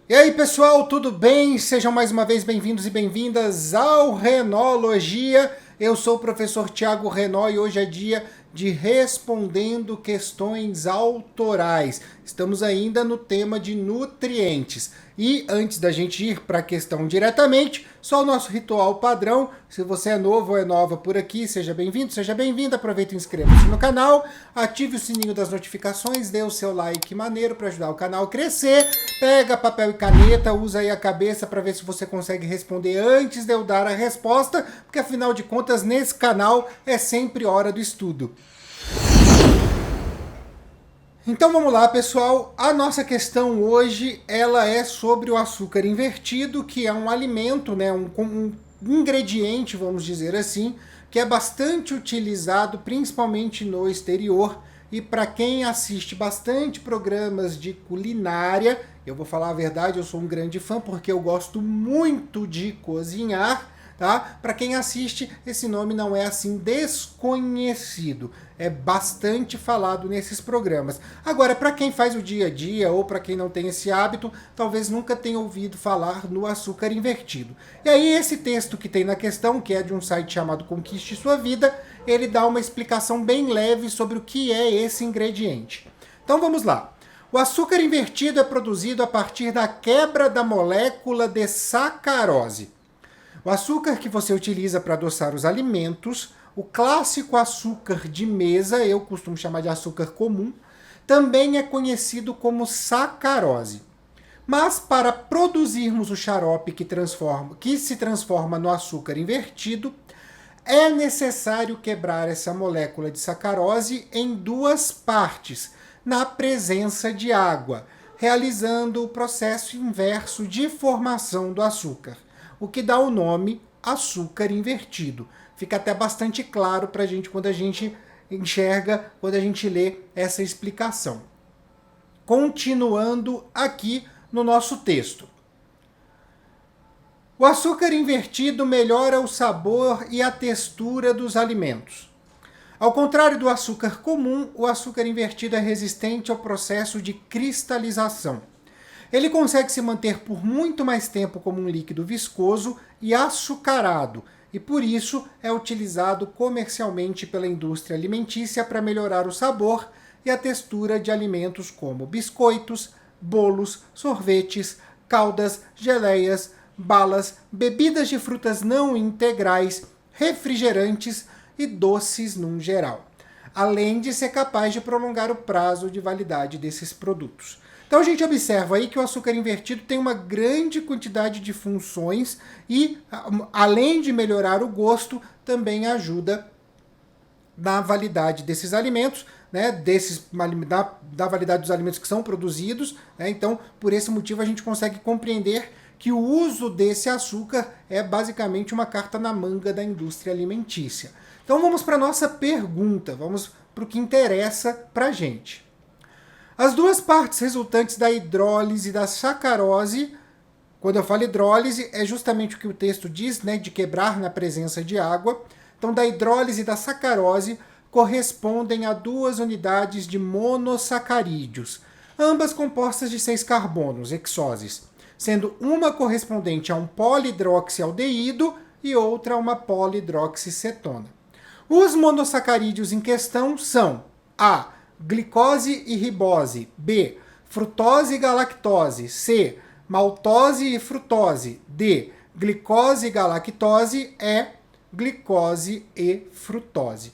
E aí pessoal, tudo bem? Sejam mais uma vez bem-vindos e bem-vindas ao Renologia. Eu sou o professor Thiago Renó e hoje é dia de respondendo questões autorais. Estamos ainda no tema de nutrientes. E antes da gente ir para a questão diretamente, só o nosso ritual padrão. Se você é novo ou é nova por aqui, seja bem-vindo, seja bem-vinda. Aproveita e inscreva-se no canal, ative o sininho das notificações, dê o seu like maneiro para ajudar o canal a crescer. Pega papel e caneta, usa aí a cabeça para ver se você consegue responder antes de eu dar a resposta, porque afinal de contas, nesse canal é sempre hora do estudo. Então vamos lá, pessoal. A nossa questão hoje, ela é sobre o açúcar invertido, que é um alimento, né, um ingrediente, vamos dizer assim, que é bastante utilizado principalmente no exterior. E para quem assiste bastante programas de culinária, eu vou falar a verdade, eu sou um grande fã porque eu gosto muito de cozinhar. Tá? Para quem assiste, esse nome não é assim desconhecido. É bastante falado nesses programas. Agora, para quem faz o dia a dia ou para quem não tem esse hábito, talvez nunca tenha ouvido falar no açúcar invertido. E aí esse texto que tem na questão, que é de um site chamado Conquiste Sua Vida, ele dá uma explicação bem leve sobre o que é esse ingrediente. Então vamos lá. O açúcar invertido é produzido a partir da quebra da molécula de sacarose. O açúcar que você utiliza para adoçar os alimentos, o clássico açúcar de mesa, eu costumo chamar de açúcar comum, também é conhecido como sacarose. Mas para produzirmos o xarope que se transforma no açúcar invertido, é necessário quebrar essa molécula de sacarose em duas partes, na presença de água, realizando o processo inverso de formação do açúcar, o que dá o nome açúcar invertido. Fica até bastante claro para a gente quando a gente enxerga, quando a gente lê essa explicação. Continuando aqui no nosso texto. O açúcar invertido melhora o sabor e a textura dos alimentos. Ao contrário do açúcar comum, o açúcar invertido é resistente ao processo de cristalização. Ele consegue se manter por muito mais tempo como um líquido viscoso e açucarado, e por isso é utilizado comercialmente pela indústria alimentícia para melhorar o sabor e a textura de alimentos como biscoitos, bolos, sorvetes, caldas, geleias, balas, bebidas de frutas não integrais, refrigerantes e doces num geral, além de ser capaz de prolongar o prazo de validade desses produtos. Então a gente observa aí que o açúcar invertido tem uma grande quantidade de funções e, além de melhorar o gosto, também ajuda na validade desses alimentos, né, da validade dos alimentos que são produzidos. Né, então, por esse motivo, a gente consegue compreender que o uso desse açúcar é basicamente uma carta na manga da indústria alimentícia. Então vamos para a nossa pergunta, vamos para o que interessa para a gente. As duas partes resultantes da hidrólise e da sacarose, quando eu falo hidrólise, é justamente o que o texto diz, né, de quebrar na presença de água. Então, da hidrólise e da sacarose correspondem a duas unidades de monossacarídeos, ambas compostas de 6 carbonos, hexoses, sendo uma correspondente a um polihidroxialdeído e outra a uma polihidroxicetona. Os monossacarídeos em questão são A, glicose e ribose, B, frutose e galactose, C, maltose e frutose, D, glicose e galactose, E, glicose e frutose.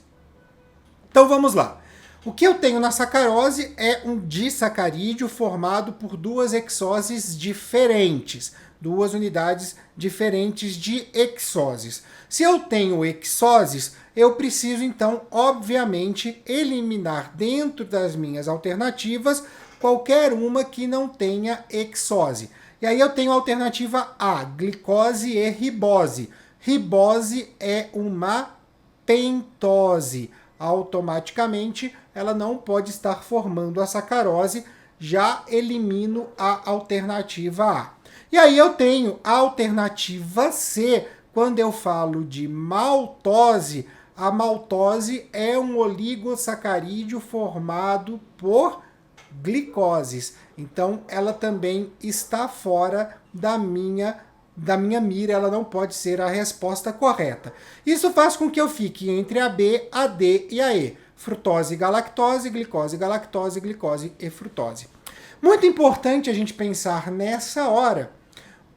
Então vamos lá. O que eu tenho na sacarose é um disacarídeo formado por duas hexoses diferentes, duas unidades diferentes de hexoses. Se eu tenho hexoses, eu preciso então, obviamente, eliminar dentro das minhas alternativas qualquer uma que não tenha hexose. E aí eu tenho a alternativa A, glicose e ribose. Ribose é uma pentose. Automaticamente ela não pode estar formando a sacarose, já elimino a alternativa A. E aí eu tenho a alternativa C, quando eu falo de maltose. A maltose é um oligosacarídeo formado por glicoses. Então, ela também está fora da minha mira, ela não pode ser a resposta correta. Isso faz com que eu fique entre a B, a D e a E. Frutose e galactose, glicose, galactose, glicose e frutose. Muito importante a gente pensar nessa hora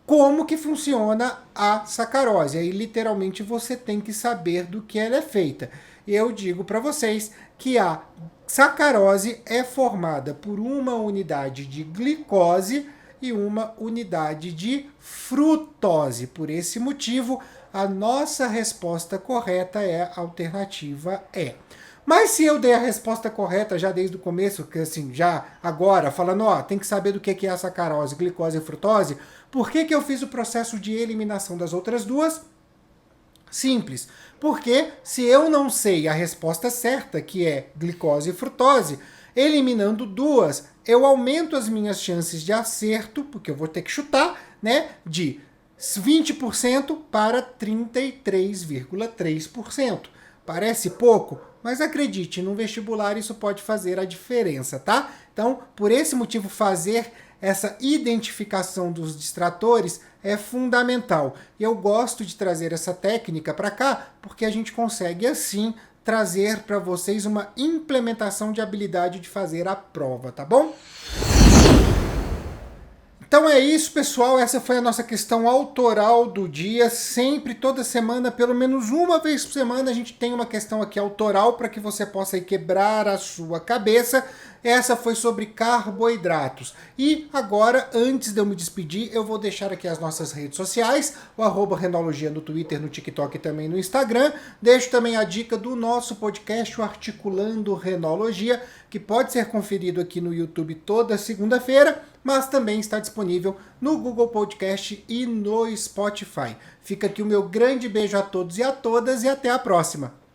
como que funciona a sacarose. Aí, literalmente, você tem que saber do que ela é feita. Eu digo para vocês que a sacarose é formada por uma unidade de glicose e uma unidade de frutose. Por esse motivo, a nossa resposta correta é a alternativa E. Mas se eu dei a resposta correta já desde o começo, que assim, já agora, falando, ó, tem que saber do que é a sacarose, glicose e frutose, por que eu fiz o processo de eliminação das outras duas? Simples, porque se eu não sei a resposta certa, que é glicose e frutose, eliminando duas, eu aumento as minhas chances de acerto, porque eu vou ter que chutar, né, de 20% para 33,3%. Parece pouco, mas acredite, no vestibular isso pode fazer a diferença, tá? Então, por esse motivo, fazer essa identificação dos distratores é fundamental. E eu gosto de trazer essa técnica para cá, porque a gente consegue, assim, trazer para vocês uma implementação de habilidade de fazer a prova, tá bom? Então é isso, pessoal. Essa foi a nossa questão autoral do dia. Sempre, toda semana, pelo menos uma vez por semana, a gente tem uma questão aqui autoral para que você possa aí quebrar a sua cabeça. Essa foi sobre carboidratos. E agora, antes de eu me despedir, eu vou deixar aqui as nossas redes sociais, o @Renologia no Twitter, no TikTok e também no Instagram. Deixo também a dica do nosso podcast, o Articulando Renologia, que pode ser conferido aqui no YouTube toda segunda-feira, mas também está disponível no Google Podcast e no Spotify. Fica aqui o meu grande beijo a todos e a todas e até a próxima!